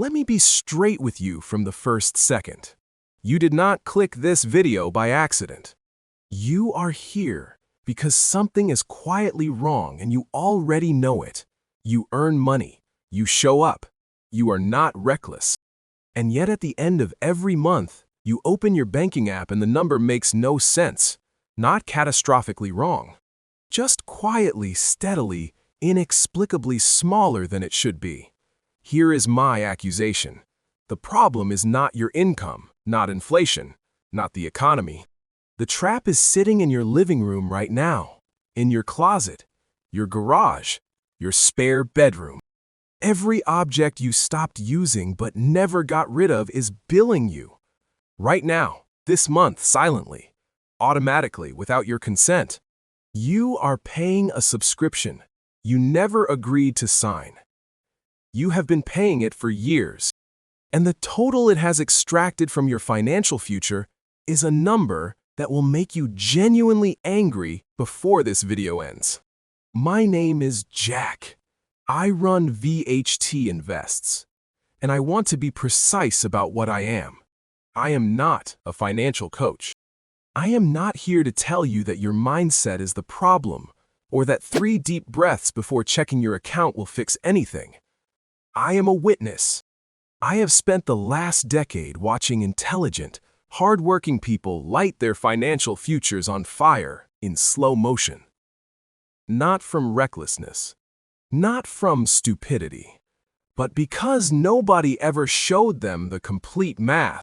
Let me be straight with you from the first second. You did not click this video by accident. You are here because something is quietly wrong and you already know it. You earn money. You show up. You are not reckless. And yet at the end of every month, you open your banking app and the number makes no sense. Not catastrophically wrong. Just quietly, steadily, inexplicably smaller than it should be. Here is my accusation. The problem is not your income, not inflation, not the economy. The trap is sitting in your living room right now, in your closet, your garage, your spare bedroom. Every object you stopped using but never got rid of is billing you. Right now, this month, silently, automatically, without your consent. You are paying a subscription you never agreed to sign. You have been paying it for years, and the total it has extracted from your financial future is a number that will make you genuinely angry before this video ends. My name is Jack. I run VHT Invests, and I want to be precise about what I am. I am not a financial coach. I am not here to tell you that your mindset is the problem or that 3 deep breaths before checking your account will fix anything. I am a witness. I have spent the last decade watching intelligent, hardworking people light their financial futures on fire in slow motion. Not from recklessness, not from stupidity, but because nobody ever showed them the complete math.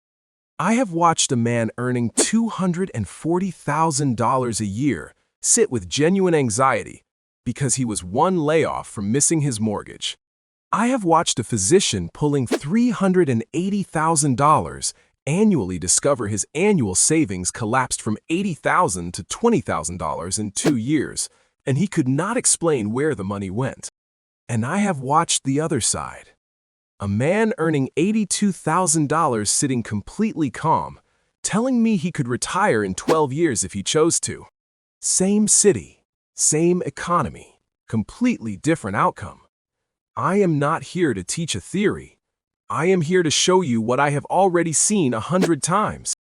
I have watched a man earning $240,000 a year sit with genuine anxiety because he was one layoff from missing his mortgage. I have watched a physician pulling $380,000 annually discover his annual savings collapsed from $80,000 to $20,000 in 2 years, and he could not explain where the money went. And I have watched the other side. A man earning $82,000 sitting completely calm, telling me he could retire in 12 years if he chose to. Same city, same economy, completely different outcome. I am not here to teach a theory. I am here to show you what I have already seen 100 times.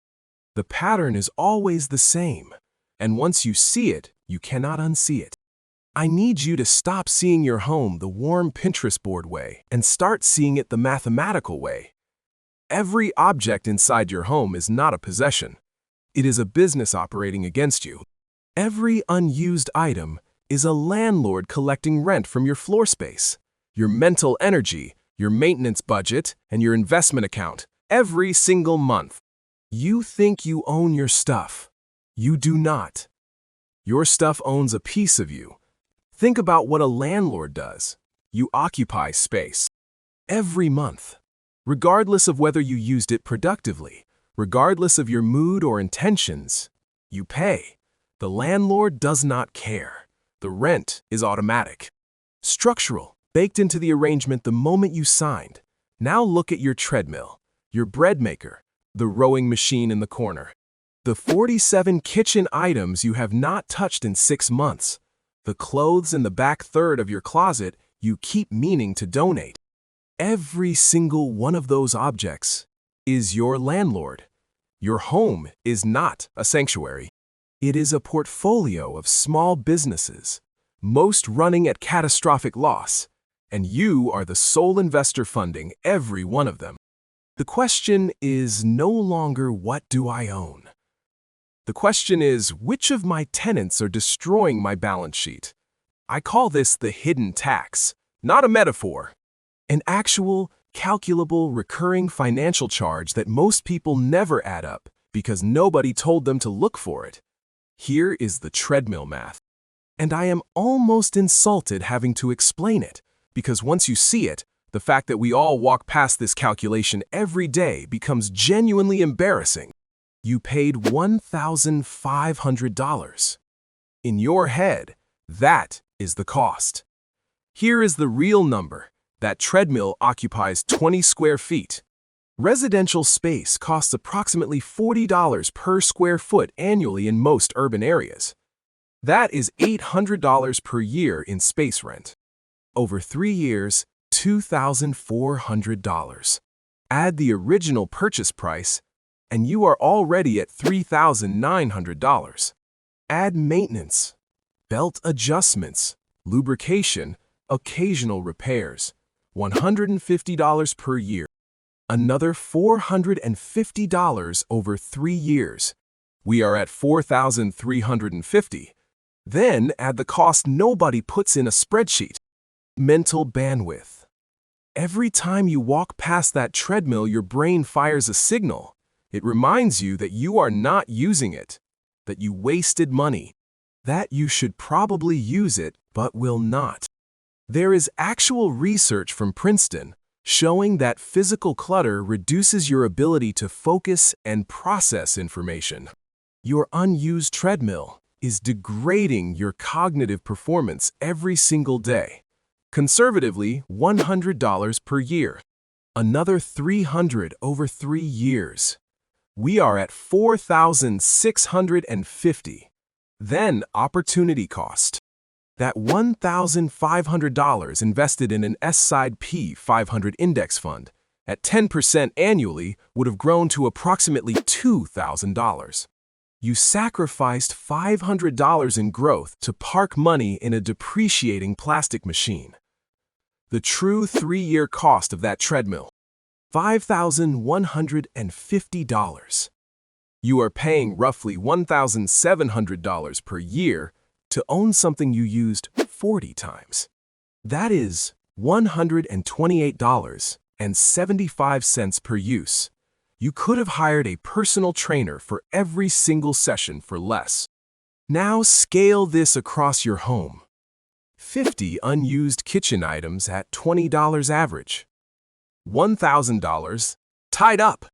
The pattern is always the same, and once you see it, you cannot unsee it. I need you to stop seeing your home the warm Pinterest board way and start seeing it the mathematical way. Every object inside your home is not a possession. It is a business operating against you. Every unused item is a landlord collecting rent from your floor space, your mental energy, your maintenance budget, and your investment account every single month. You think you own your stuff. You do not. Your stuff owns a piece of you. Think about what a landlord does. You occupy space. Every month. Regardless of whether you used it productively, regardless of your mood or intentions, you pay. The landlord does not care. The rent is automatic. Structural, baked into the arrangement the moment you signed. Now look at your treadmill, your bread maker, the rowing machine in the corner. The 47 kitchen items you have not touched in 6 months. The clothes in the back third of your closet you keep meaning to donate. Every single one of those objects is your landlord. Your home is not a sanctuary. It is a portfolio of small businesses, most running at catastrophic loss, and you are the sole investor funding every one of them. The question is no longer what do I own? The question is, which of my tenants are destroying my balance sheet? I call this the hidden tax, not a metaphor. An actual, calculable, recurring financial charge that most people never add up because nobody told them to look for it. Here is the treadmill math. And I am almost insulted having to explain it, because once you see it, the fact that we all walk past this calculation every day becomes genuinely embarrassing. You paid $1,500. In your head, that is the cost. Here is the real number. That treadmill occupies 20 square feet. Residential space costs approximately $40 per square foot annually in most urban areas. That is $800 per year in space rent. Over 3 years, $2,400. Add the original purchase price, and you are already at $3,900. Add maintenance, belt adjustments, lubrication, occasional repairs, $150 per year. Another $450 over 3 years. We are at $4,350. Then add the cost nobody puts in a spreadsheet. Mental bandwidth. Every time you walk past that treadmill, your brain fires a signal. It reminds you that you are not using it, that you wasted money, that you should probably use it but will not. There is actual research from Princeton showing that physical clutter reduces your ability to focus and process information. Your unused treadmill is degrading your cognitive performance every single day. Conservatively, $100 per year. Another $300 over 3 years. We are at $4,650. Then opportunity cost. That $1,500 invested in an S&P 500 index fund at 10% annually would have grown to approximately $2,000. You sacrificed $500 in growth to park money in a depreciating plastic machine. The true 3-year cost of that treadmill, $5,150. You are paying roughly $1,700 per year to own something you used 40 times. That is $128.75 per use. You could have hired a personal trainer for every single session for less. Now scale this across your home. 50 unused kitchen items at $20 average. $1,000 tied up.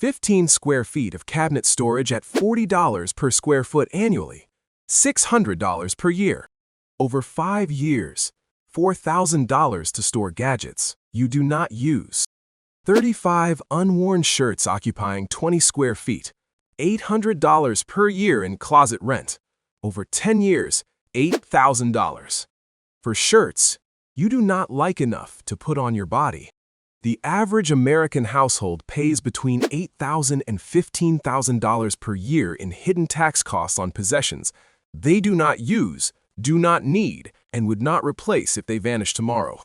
15 square feet of cabinet storage at $40 per square foot annually. $600 per year. Over 5 years, $4,000 to store gadgets you do not use. 35 unworn shirts occupying 20 square feet. $800 per year in closet rent. Over 10 years, $8,000. For shirts you do not like enough to put on your body. The average American household pays between $8,000 and $15,000 per year in hidden tax costs on possessions they do not use, do not need, and would not replace if they vanish tomorrow.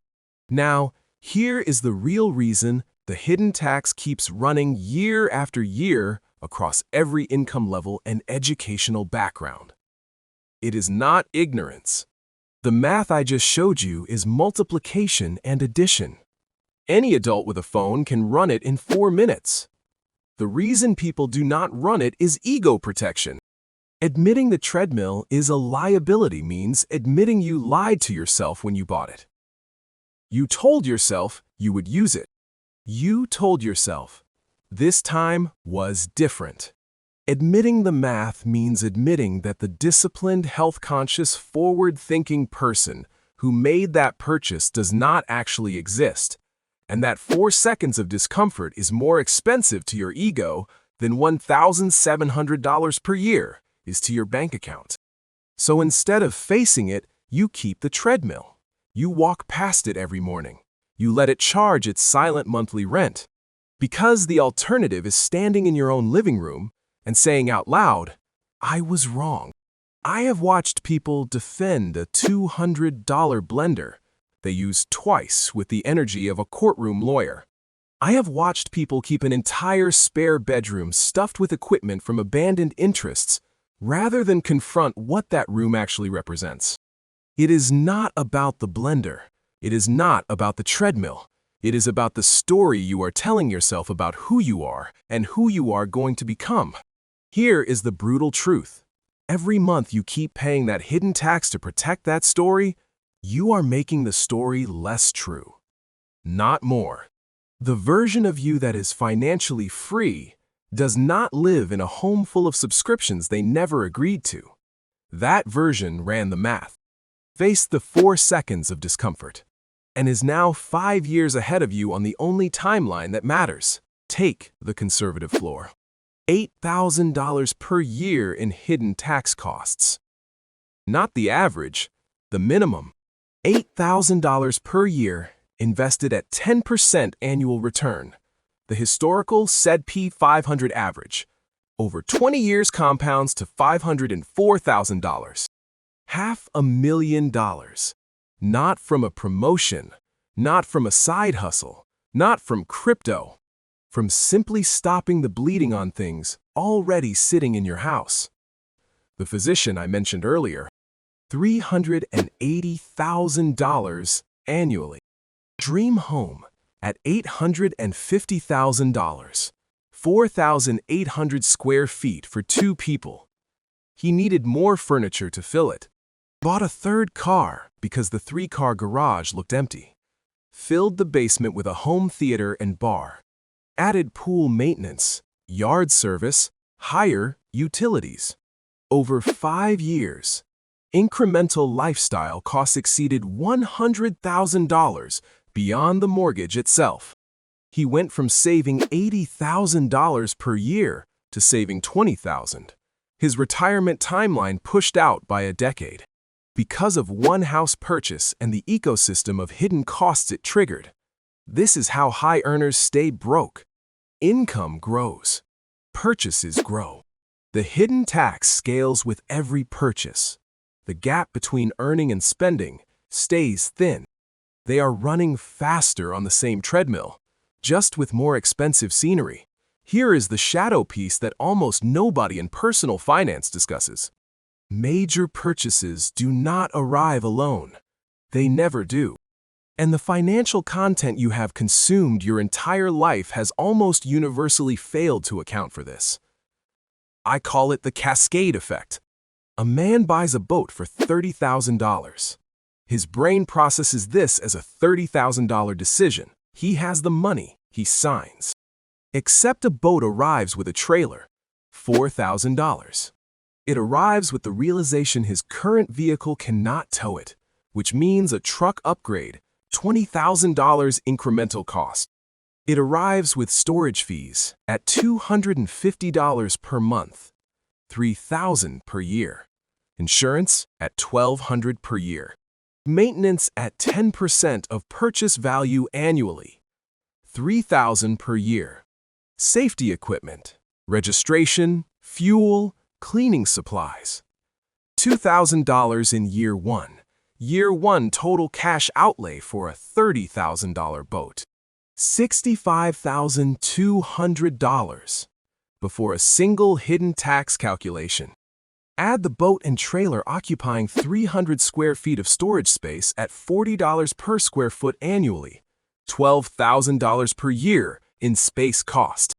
Now, here is the real reason the hidden tax keeps running year after year across every income level and educational background. It is not ignorance. The math I just showed you is multiplication and addition. Any adult with a phone can run it in 4 minutes. The reason people do not run it is ego protection. Admitting the treadmill is a liability means admitting you lied to yourself when you bought it. You told yourself you would use it. You told yourself this time was different. Admitting the math means admitting that the disciplined, health-conscious, forward-thinking person who made that purchase does not actually exist, and that 4 seconds of discomfort is more expensive to your ego than $1,700 per year is to your bank account. So instead of facing it, you keep the treadmill. You walk past it every morning. You let it charge its silent monthly rent. Because the alternative is standing in your own living room and saying out loud, "I was wrong." I have watched people defend a $200 blender they used twice with the energy of a courtroom lawyer. I have watched people keep an entire spare bedroom stuffed with equipment from abandoned interests rather than confront what that room actually represents. It is not about the blender. It is not about the treadmill. It is about the story you are telling yourself about who you are and who you are going to become. Here is the brutal truth. Every month you keep paying that hidden tax to protect that story, you are making the story less true, not more. The version of you that is financially free does not live in a home full of subscriptions they never agreed to. That version ran the math, faced the 4 seconds of discomfort, and is now 5 years ahead of you on the only timeline that matters. Take the conservative floor. $8,000 per year in hidden tax costs. Not the average, the minimum. $8,000 per year invested at 10% annual return. The historical S&P 500 average, over 20 years compounds to $504,000. $500,000. Not from a promotion, not from a side hustle, not from crypto, from simply stopping the bleeding on things already sitting in your house. The physician I mentioned earlier, $380,000 annually. Dream home at $850,000, 4,800 square feet for 2 people. He needed more furniture to fill it. Bought a 3rd car because the 3-car garage looked empty. Filled the basement with a home theater and bar. Added pool maintenance, yard service, higher utilities. Over 5 years, incremental lifestyle costs exceeded $100,000 beyond the mortgage itself. He went from saving $80,000 per year to saving $20,000. His retirement timeline pushed out by a decade. Because of one house purchase and the ecosystem of hidden costs it triggered. This is how high earners stay broke. Income grows. Purchases grow. The hidden tax scales with every purchase. The gap between earning and spending stays thin. They are running faster on the same treadmill, just with more expensive scenery. Here is the shadow piece that almost nobody in personal finance discusses. Major purchases do not arrive alone. They never do. And the financial content you have consumed your entire life has almost universally failed to account for this. I call it the Cascade Effect. A man buys a boat for $30,000. His brain processes this as a $30,000 decision. He has the money, he signs. Except a boat arrives with a trailer, $4,000. It arrives with the realization his current vehicle cannot tow it, which means a truck upgrade, $20,000 incremental cost. It arrives with storage fees at $250 per month, $3,000 per year. Insurance at $1,200 per year. Maintenance at 10% of purchase value annually, $3,000 per year. Safety equipment, registration, fuel, cleaning supplies, $2,000 in year 1. Year 1 total cash outlay for a $30,000 boat, $65,200 before a single hidden tax calculation. Add the boat and trailer occupying 300 square feet of storage space at $40 per square foot annually, $12,000 per year in space cost.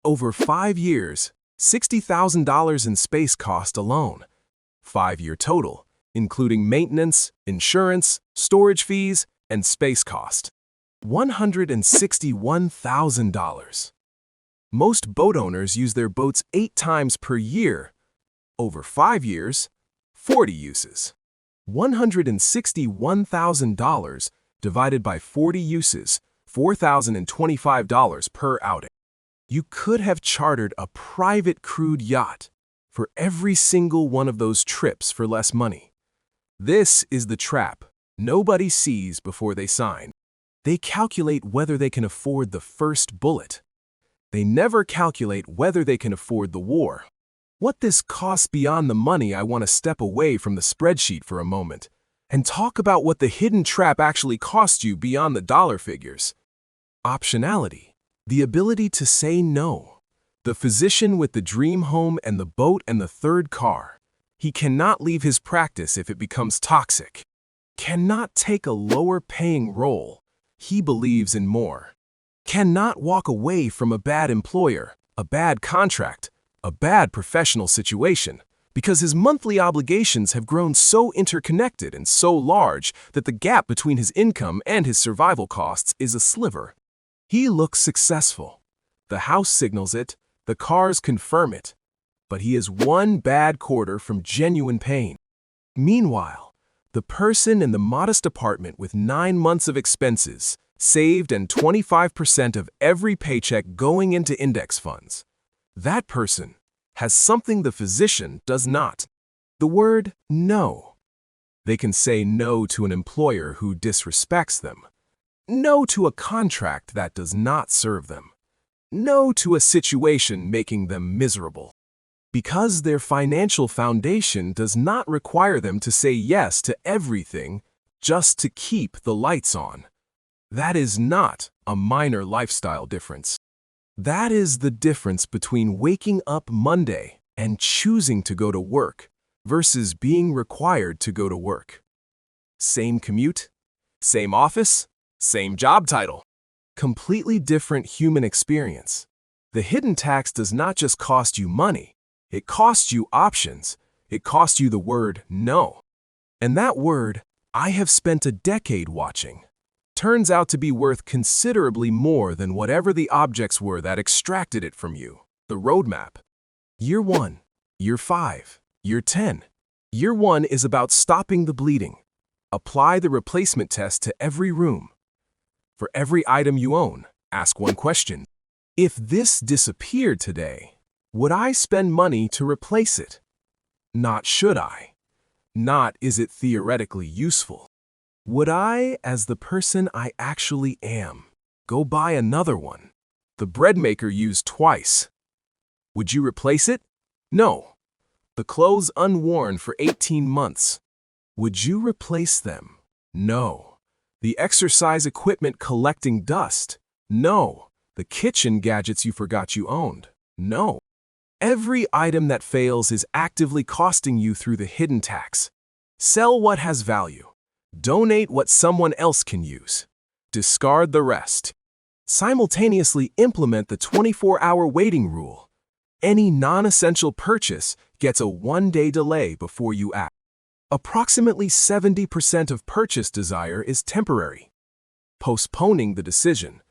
Over 5 years, $60,000 in space cost alone. 5-year total, including maintenance, insurance, storage fees, and space cost. $161,000. Most boat owners use their boats 8 times per year. Over 5 years, 40 uses. $161,000 divided by 40 uses, $4,025 per outing. You could have chartered a private crude yacht for every single one of those trips for less money. This is the trap nobody sees before they sign. They calculate whether they can afford the first bullet. They never calculate whether they can afford the war. What this costs beyond the money, I want to step away from the spreadsheet for a moment and talk about what the hidden trap actually costs you beyond the dollar figures. Optionality, the ability to say no. The physician with the dream home and the boat and the 3rd car. He cannot leave his practice if it becomes toxic. Cannot take a lower paying role. He believes in more. Cannot walk away from a bad employer, a bad contract, a bad professional situation, because his monthly obligations have grown so interconnected and so large that the gap between his income and his survival costs is a sliver. He looks successful. The house signals it, the cars confirm it, but he is one bad quarter from genuine pain. Meanwhile, the person in the modest apartment with 9 months of expenses, saved and 25% of every paycheck going into index funds. That person has something the physician does not. The word no. They can say no to an employer who disrespects them. No to a contract that does not serve them. no to a situation making them miserable. Because their financial foundation does not require them to say yes to everything just to keep the lights on. That is not a minor lifestyle difference. That is the difference between waking up Monday and choosing to go to work versus being required to go to work. Same commute, same office, same job title. Completely different human experience. The hidden tax does not just cost you money, it costs you options. It costs you the word no. And that word, I have spent a decade watching, turns out to be worth considerably more than whatever the objects were that extracted it from you. The roadmap. Year 1, Year 5, Year 10. Year 1 is about stopping the bleeding. Apply the replacement test to every room. For every item you own, ask one question. If this disappeared today, would I spend money to replace it? Not should I. Not is it theoretically useful. Would I, as the person I actually am, go buy another one? The bread maker used twice. Would you replace it? No. The clothes unworn for 18 months. Would you replace them? No. The exercise equipment collecting dust? No. The kitchen gadgets you forgot you owned? No. Every item that fails is actively costing you through the hidden tax. Sell what has value. Donate what someone else can use. Discard the rest. Simultaneously implement the 24-hour waiting rule. Any non-essential purchase gets a 1-day delay before you act. Approximately 70% of purchase desire is temporary. Postponing the decision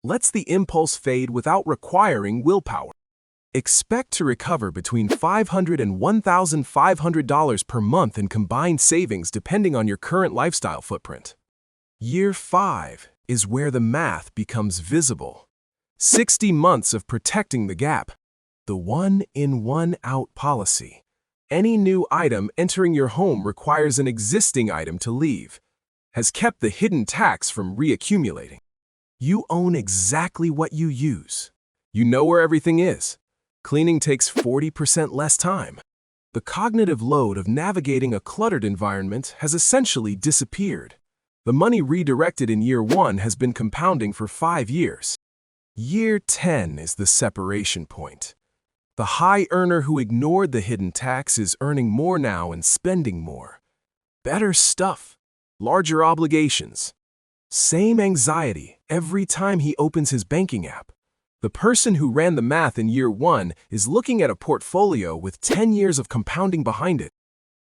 lets the impulse fade without requiring willpower. Expect to recover between $500 and $1,500 per month in combined savings depending on your current lifestyle footprint. Year 5 is where the math becomes visible. 60 months of protecting the gap. The one-in, one-out policy. Any new item entering your home requires an existing item to leave, has kept the hidden tax from reaccumulating. You own exactly what you use. You know where everything is. Cleaning takes 40% less time. The cognitive load of navigating a cluttered environment has essentially disappeared. The money redirected in Year 1 has been compounding for 5 years. Year 10 is the separation point. The high earner who ignored the hidden tax is earning more now and spending more. Better stuff, larger obligations. Same anxiety every time he opens his banking app. The person who ran the math in Year 1 is looking at a portfolio with 10 years of compounding behind it.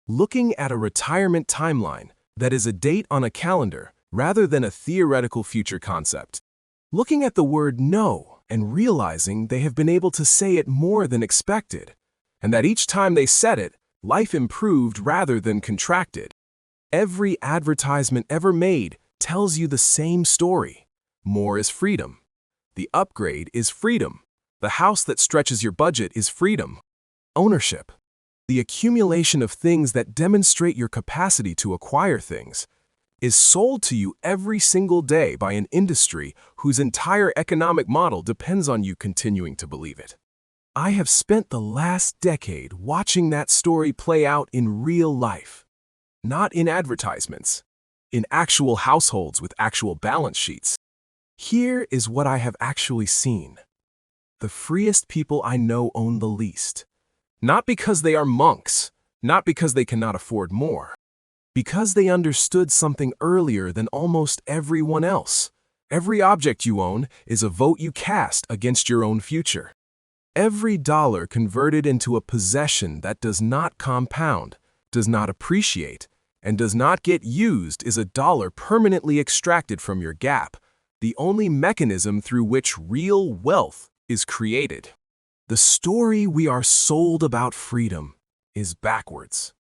Looking at a retirement timeline that is a date on a calendar rather than a theoretical future concept. Looking at the word no and realizing they have been able to say it more than expected, and that each time they said it, life improved rather than contracted. Every advertisement ever made tells you the same story. More is freedom. The upgrade is freedom. The house that stretches your budget is freedom. Ownership. The accumulation of things that demonstrate your capacity to acquire things is sold to you every single day by an industry whose entire economic model depends on you continuing to believe it. I have spent the last decade watching that story play out in real life. Not in advertisements, in actual households with actual balance sheets. Here is what I have actually seen. The freest people I know own the least. Not because they are monks, not because they cannot afford more. Because they understood something earlier than almost everyone else. Every object you own is a vote you cast against your own future. Every dollar converted into a possession that does not compound, does not appreciate, and does not get used is a dollar permanently extracted from your gap, the only mechanism through which real wealth is created. The story we are sold about freedom is backwards.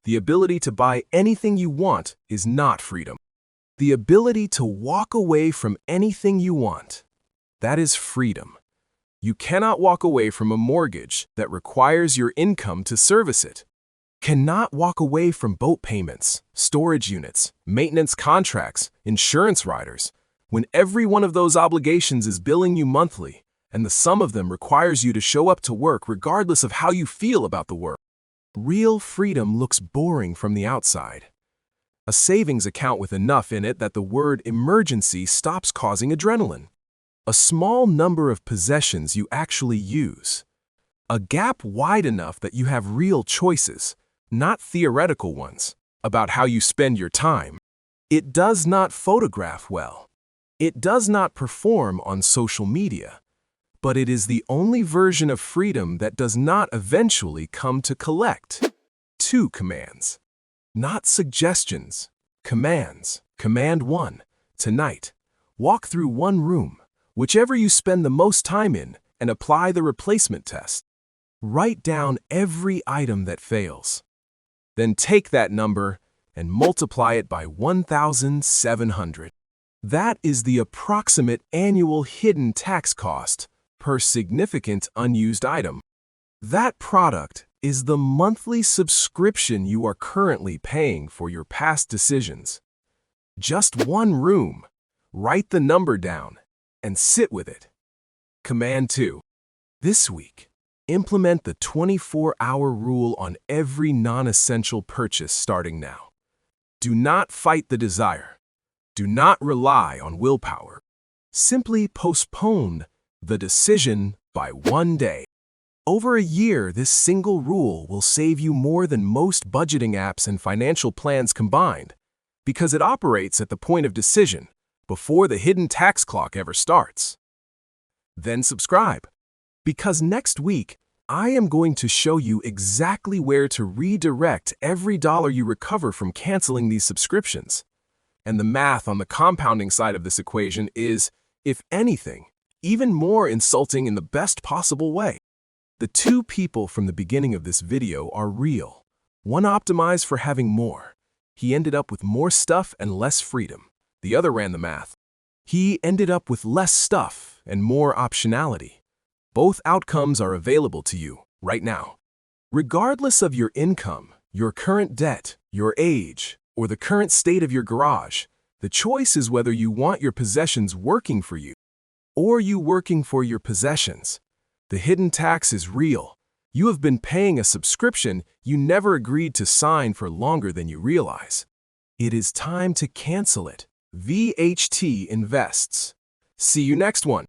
The ability to buy anything you want is not freedom. The ability to walk away from anything you want, that is freedom. You cannot walk away from a mortgage that requires your income to service it. Cannot walk away from boat payments, storage units, maintenance contracts, insurance riders, when every one of those obligations is billing you monthly, and the sum of them requires you to show up to work regardless of how you feel about the work. Real freedom looks boring from the outside. A savings account with enough in it that the word emergency stops causing adrenaline. A small number of possessions you actually use. A gap wide enough that you have real choices, not theoretical ones, about how you spend your time. It does not photograph well. It does not perform on social media. But it is the only version of freedom that does not eventually come to collect. 2 commands. Not suggestions, commands. Command 1. Tonight, walk through one room, whichever you spend the most time in, and apply the replacement test. Write down every item that fails. Then take that number and multiply it by 1,700. That is the approximate annual hidden tax cost per significant unused item. That product is the monthly subscription you are currently paying for your past decisions. Just one room. Write the number down and sit with it. Command 2. This week, implement the 24-hour rule on every non-essential purchase starting now. Do not fight the desire. Do not rely on willpower. Simply postpone the decision by one day. Over a year, this single rule will save you more than most budgeting apps and financial plans combined, because it operates at the point of decision, before the hidden tax clock ever starts. Then subscribe, because next week, I am going to show you exactly where to redirect every dollar you recover from canceling these subscriptions. And the math on the compounding side of this equation is, if anything, even more insulting in the best possible way. The 2 people from the beginning of this video are real. One optimized for having more. He ended up with more stuff and less freedom. The other ran the math. He ended up with less stuff and more optionality. Both outcomes are available to you right now. Regardless of your income, your current debt, your age, or the current state of your garage, the choice is whether you want your possessions working for you or you working for your possessions. The hidden tax is real. You have been paying a subscription you never agreed to sign for longer than you realize. It is time to cancel it. VHT Invests. See you next one.